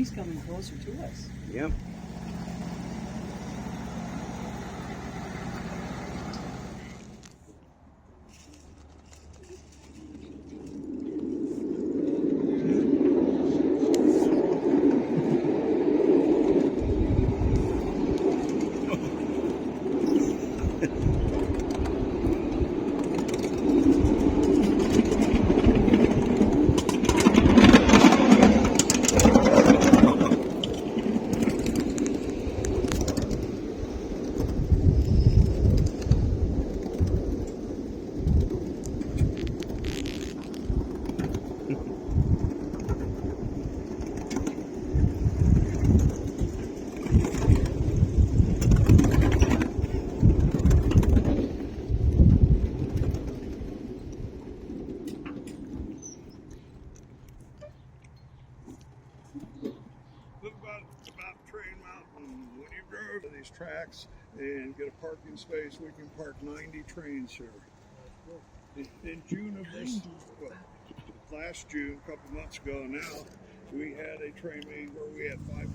he's coming closer to us. Yep. Tracks and get a parking space. We can park 90 trains here. In June of this, last June, a couple months ago now, we had a train meeting where we had 5.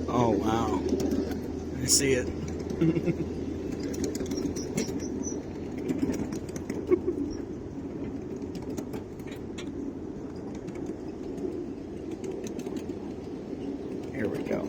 Oh, wow. I see it. Here we go.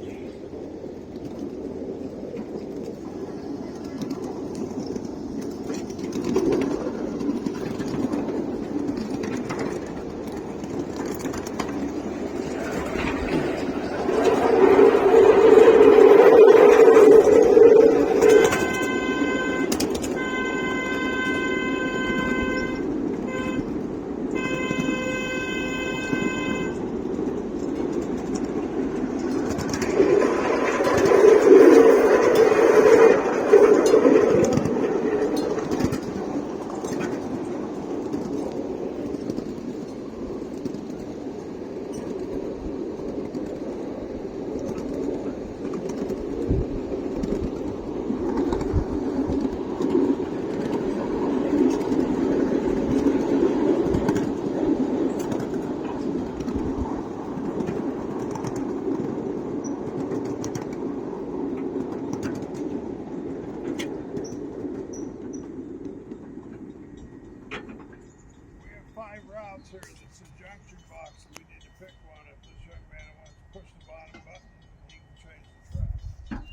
Here, it's a junction box, and we need to pick one. If this young man wants to push the bottom button, he can change the track.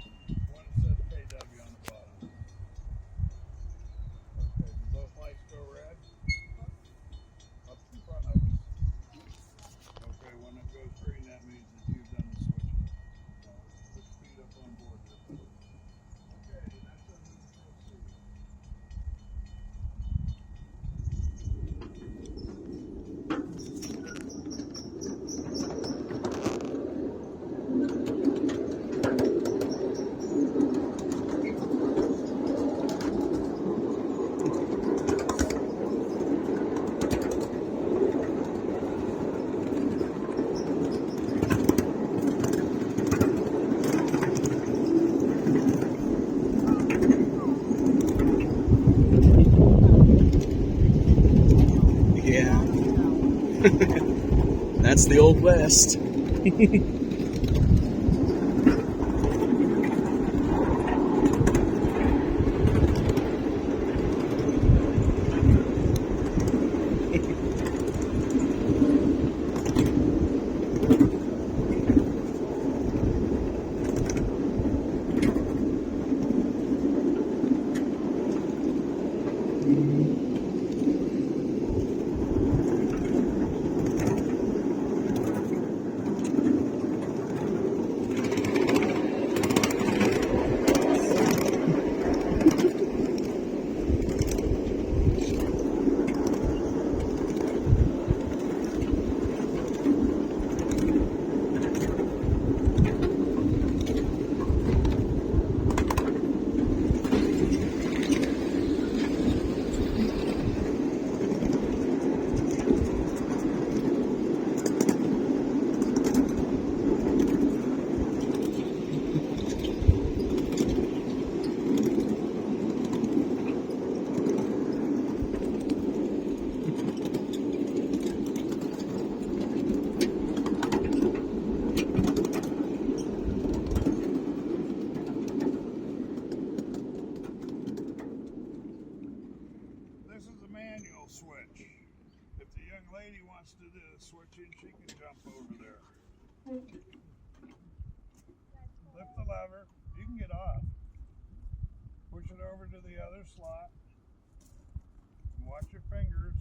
One that says KW on the bottom. Okay, do those lights go red? Up in front of us. Okay, when it goes green, that means that you've done the switching. Put speed up on board there. Okay, that's a neutral seat. Yeah. That's the Old West. she can jump over there. Lift the lever. You can get off. Push it over to the other slot. And watch your fingers.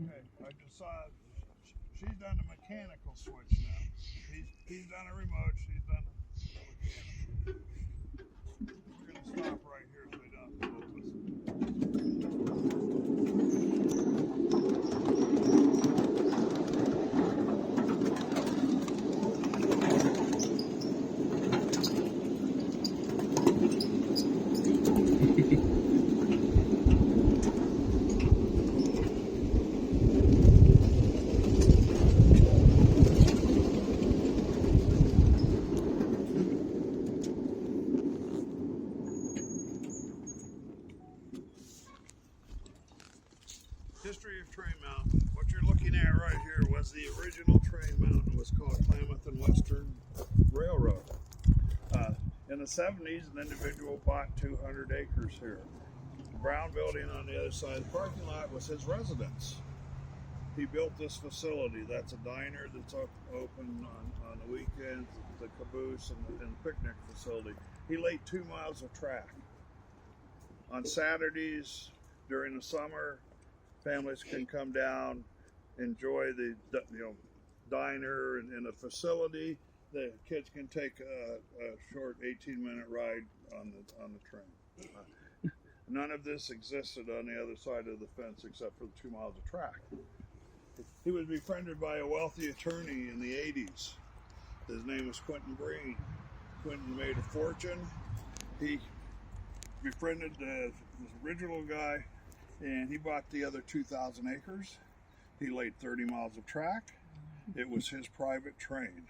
Okay, I just saw she's done a mechanical switch now. He's done a remote, she's done a mechanical. We're going to stop right here so we don't have to History of Train Mountain. What you're looking at right here was the original Train Mountain. It was called Klamath and Western Railroad. In the 70s, an individual bought 200 acres here. The brown building on the other side of the parking lot was his residence. He built this facility. That's a diner that's open on the weekends, the caboose, and the picnic facility. He laid 2 miles of track. On Saturdays, during the summer, families can come down, enjoy the diner and the facility. The kids can take a short 18-minute ride on the train. None of this existed on the other side of the fence except for the 2 miles of track. He was befriended by a wealthy attorney in the 80s. His name was Quentin Breen. Quentin made a fortune. He befriended this original guy, and he bought the other 2,000 acres. He laid 30 miles of track. It was his private train.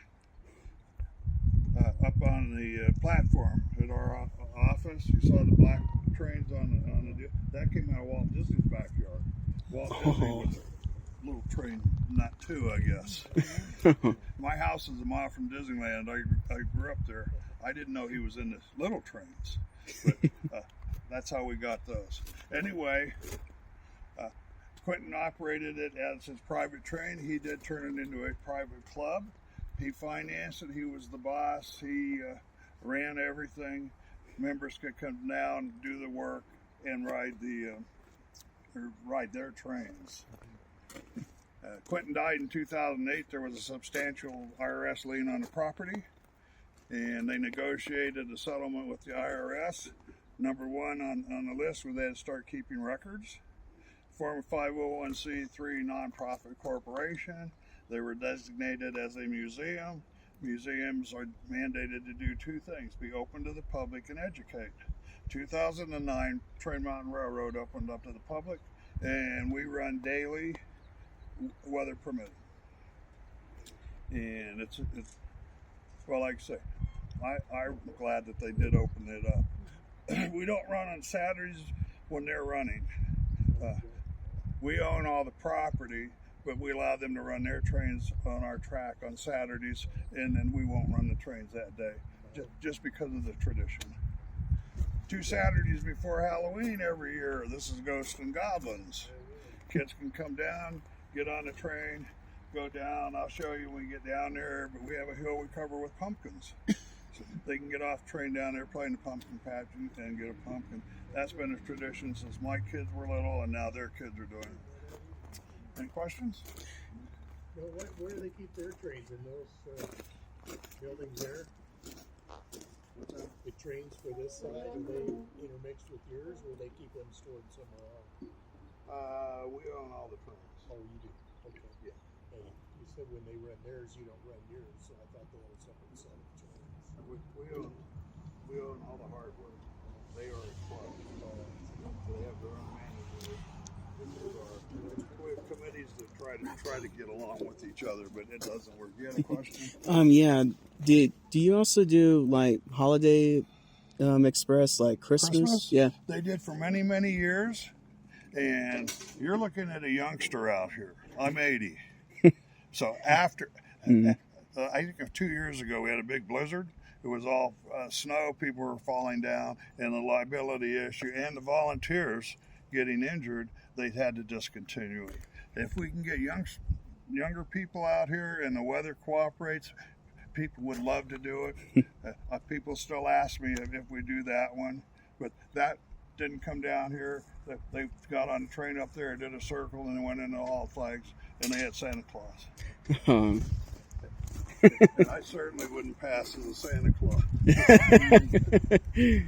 Up on the platform at our office, you saw the black trains on the that came out of Walt Disney's backyard. Walt Disney was a little train nut too, I guess. My house is a mile from Disneyland. I grew up there. I didn't know he was in the little trains, but that's how we got those. Anyway, Quentin operated it as his private train. He did turn it into a private club. He financed it. He was the boss. He ran everything. Members could come down, do the work, and ride their trains. Quentin died in 2008. There was a substantial IRS lien on the property, and they negotiated a settlement with the IRS. Number one on the list was they had to start keeping records. Form a 501c3 nonprofit corporation. They were designated as a museum. Museums are mandated to do two things: be open to the public and educate. 2009, Train Mountain Railroad opened up to the public, and we run daily, weather permitting. And it's well, like I say, I'm glad that they did open it up. We don't run on Saturdays when they're running. We own all the property, but we allow them to run their trains on our track on Saturdays, and then we won't run the trains that day, just because of the tradition. 2 Saturdays before Halloween every year, this is Ghosts and Goblins. Kids can come down, get on the train, go down. I'll show you when we get down there, but we have a hill we cover with pumpkins. So they can get off the train down there, play in the pumpkin patch, and get a pumpkin. That's been a tradition since my kids were little, and now their kids are doing it. Any questions? No, where do they keep their trains? In those buildings there? The trains for this side, are they intermixed with yours, or they keep them stored somewhere else? We own all the trains. Oh, you do? Okay. Yeah. And you said when they run theirs, you don't run yours, so I thought they had a separate set of trains. We own all the hardware. They are a club. So they have their own manager. We have committees that try to get along with each other, but it doesn't work. You had a question? Yeah. Do you also do like holiday express, like Christmas? Yeah. They did for many, many years. And you're looking at a youngster out here. I'm 80. So after, I think 2 years ago, we had a big blizzard. It was all snow. People were falling down, and the liability issue and the volunteers getting injured, they had to discontinue it. if we can get younger people out here and the weather cooperates, people would love to do it. People still ask me if we do that one, but that didn't come down here. They got on the train up there, did a circle, and they went into all flags, and they had Santa Claus. And I certainly wouldn't pass as a Santa Claus. Any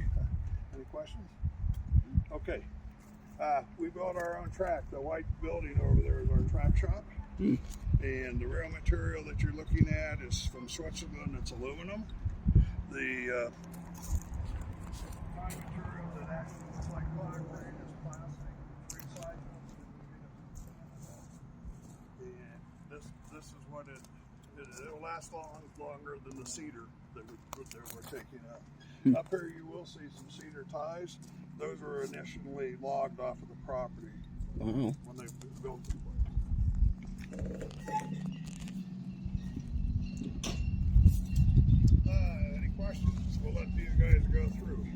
questions? Okay. We built our own track. The white building over there is our track shop. And the rail material that you're looking at is from Switzerland. It's aluminum. The kind of material that actually looks like concrete is plastic, recycled. And this is what it'll last longer than the cedar that we're taking up. Up here you will see some cedar ties. Those were initially logged off of the property when they built the place. Any questions? We'll let these guys go through.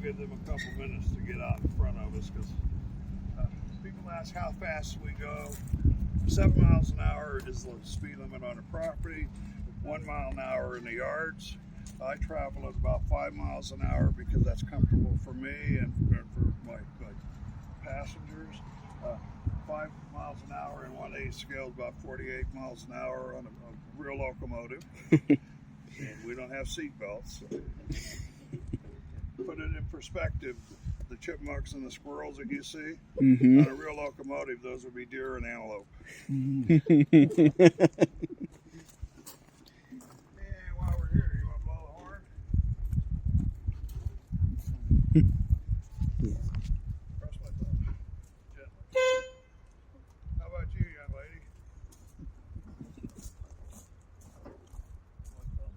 Give them a couple minutes to get out in front of us because people ask how fast we go. 7 miles an hour is the speed limit on the property, 1 mile an hour in the yards. I travel at about 5 miles an hour because that's comfortable for me and for my passengers. 5 miles an hour in 1/8 scale is about 48 miles an hour on a real locomotive. And we don't have seat belts. So. Put it in perspective, the chipmunks and the squirrels that you see, on a real locomotive, those would be deer and antelope. And while we're here, you want to blow the horn? Press my thumb. Gently. How about you, young lady? One thumb.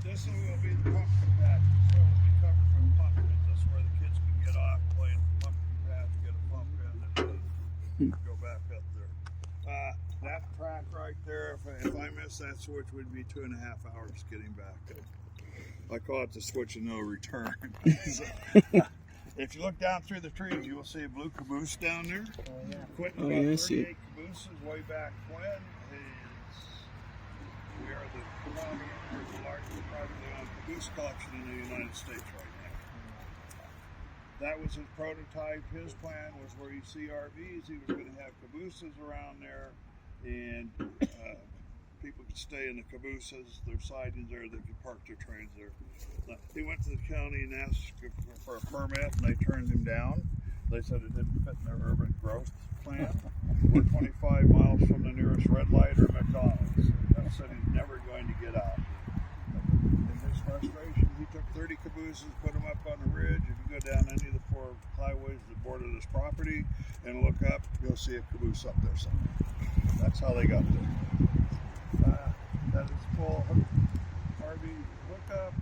This will be the pumpkin patch. So it will be covered with pumpkins. That's where the kids can get off, play in the pumpkin patch, get a pumpkin, and go back up there. That track right there, if I miss that switch, would be 2.5 hours getting back. I call it the switch of no return. So, if you look down through the trees, you will see a blue caboose down there. Quentin Oh, yeah, I bought see 38 cabooses way back when. We are the largest privately owned caboose collection in the United States right now. That was his prototype. His plan was where you see RVs, he was going to have cabooses around there, and people could stay in the cabooses. There's sidings there, they could park their trains there. He went to the county and asked for a permit, and they turned him down. They said it didn't fit in their urban growth plan. We're 25 miles from the nearest red light or McDonald's. That city's never going to get out. In his frustration, he took 30 cabooses, put them up on the ridge. If you go down any of the 4 highways that border this property and look up, you'll see a caboose up there somewhere. That's how they got there. That is full RV hookup.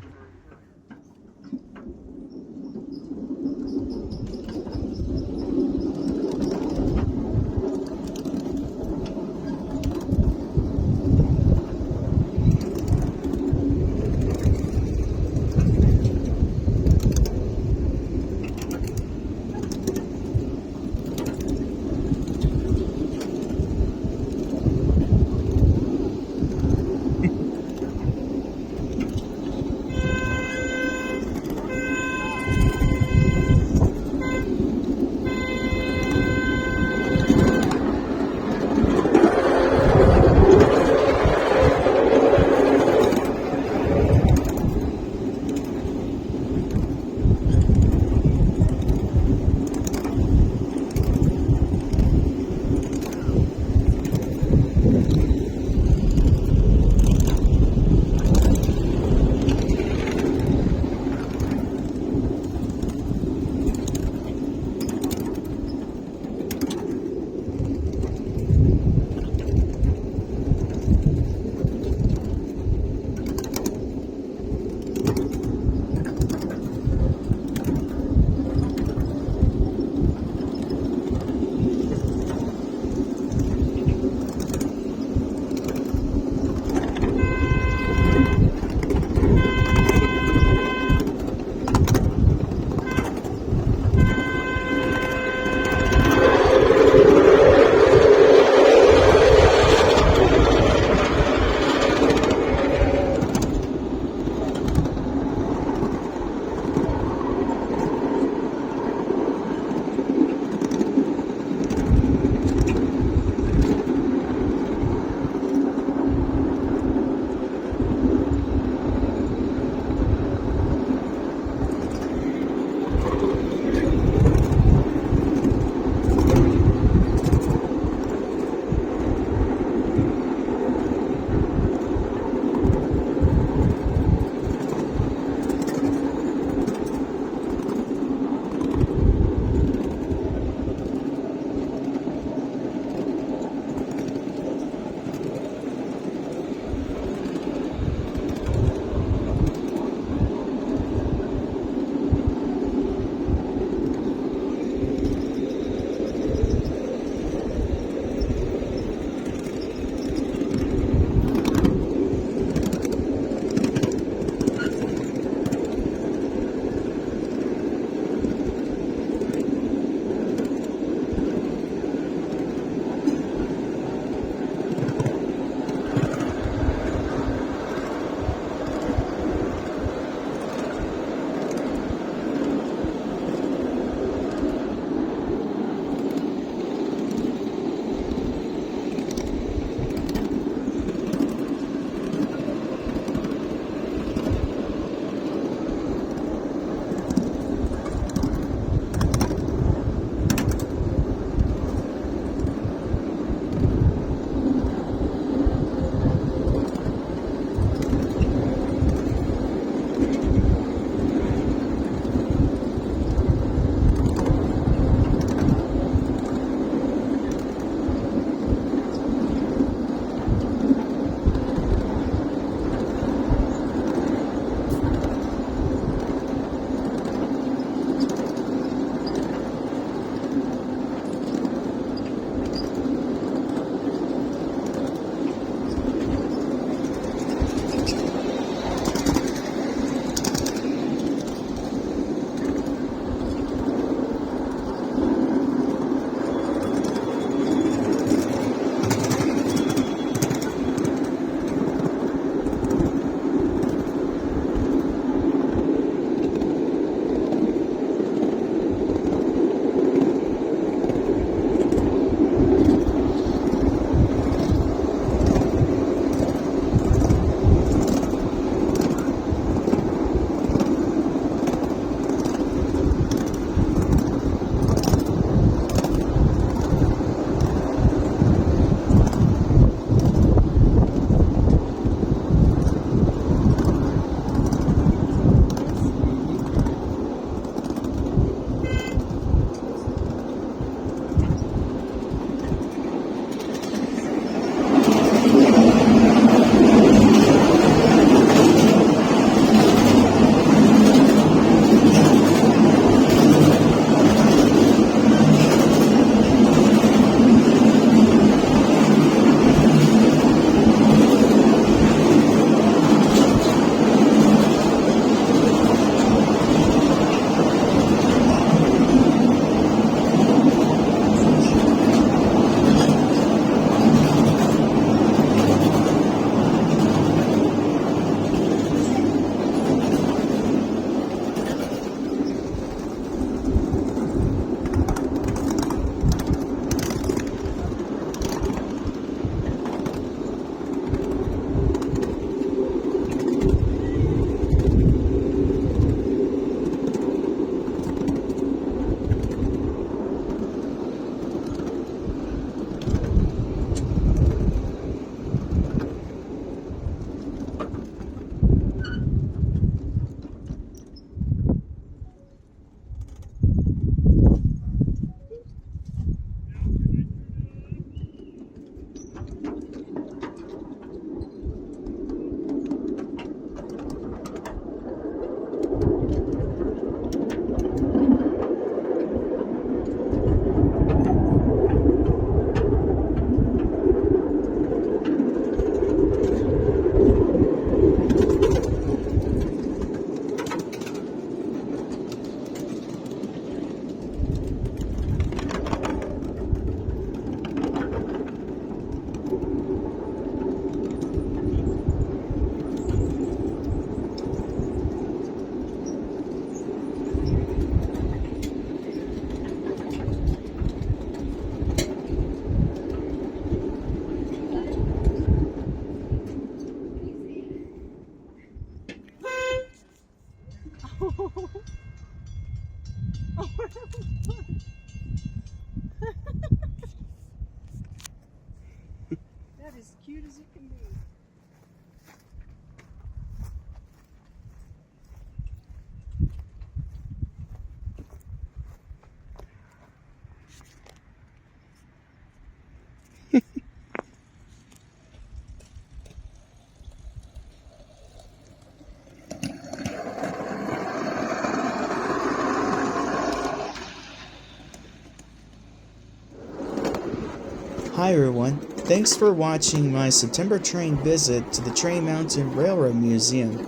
Hi everyone, thanks for watching my September train visit to the Train Mountain Railroad Museum.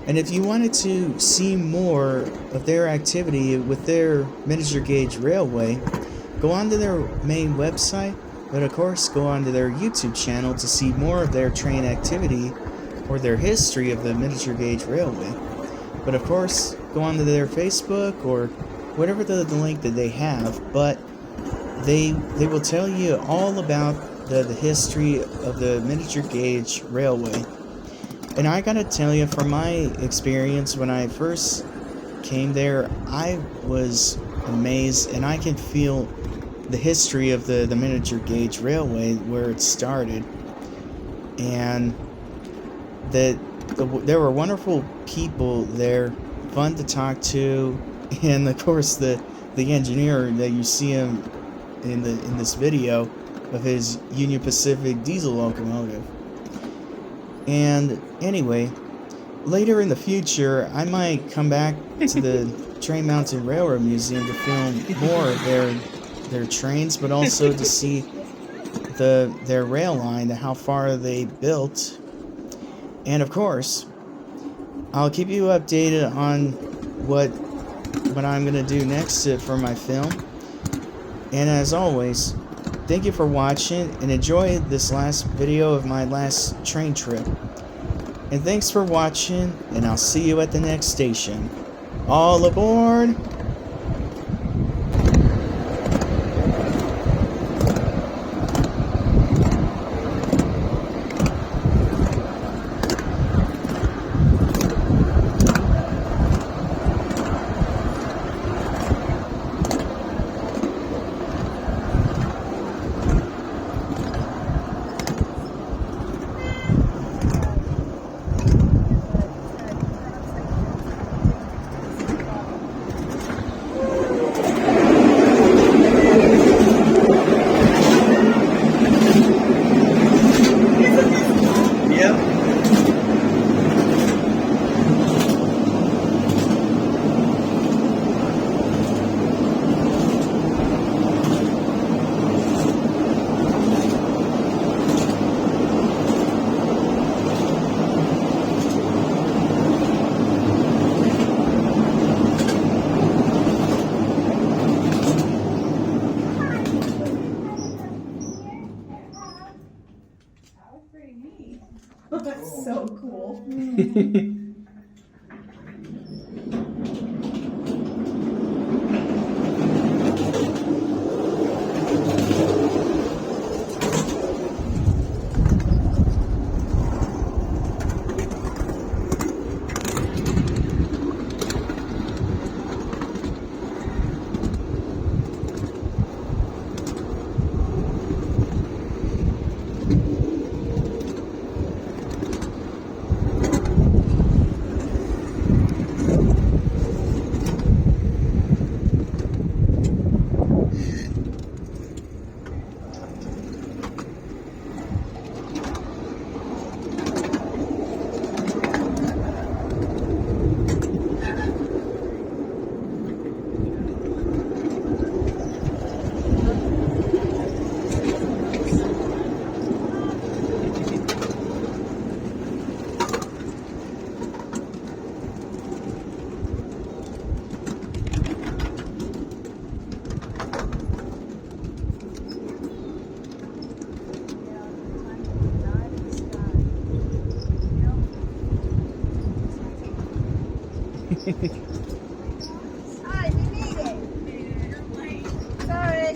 And if you wanted to see more of their activity with their miniature gauge railway, go onto their main website, but of course go onto their YouTube channel to see more of their train activity or their history of the miniature gauge railway. But of course, go onto their Facebook or whatever the link that they have, but they will tell you all about the history of the miniature gauge railway. And I gotta tell you, from my experience when I first came there, I was amazed, and I could feel the history of the miniature gauge railway, where it started. And there were wonderful people there, fun to talk to, and of course the engineer that you see him in this video of his Union Pacific diesel locomotive. And anyway, later in the future, I might come back to the Train Mountain Railroad Museum to film more of their trains, but also to see their rail line, how far they built. And of course, I'll keep you updated on what I'm gonna do next for my film. And as always, thank you for watching and enjoy this last video of my last train trip. And thanks for watching, and I'll see you at the next station. All aboard! That's so cool. Hi, we made it. Sorry.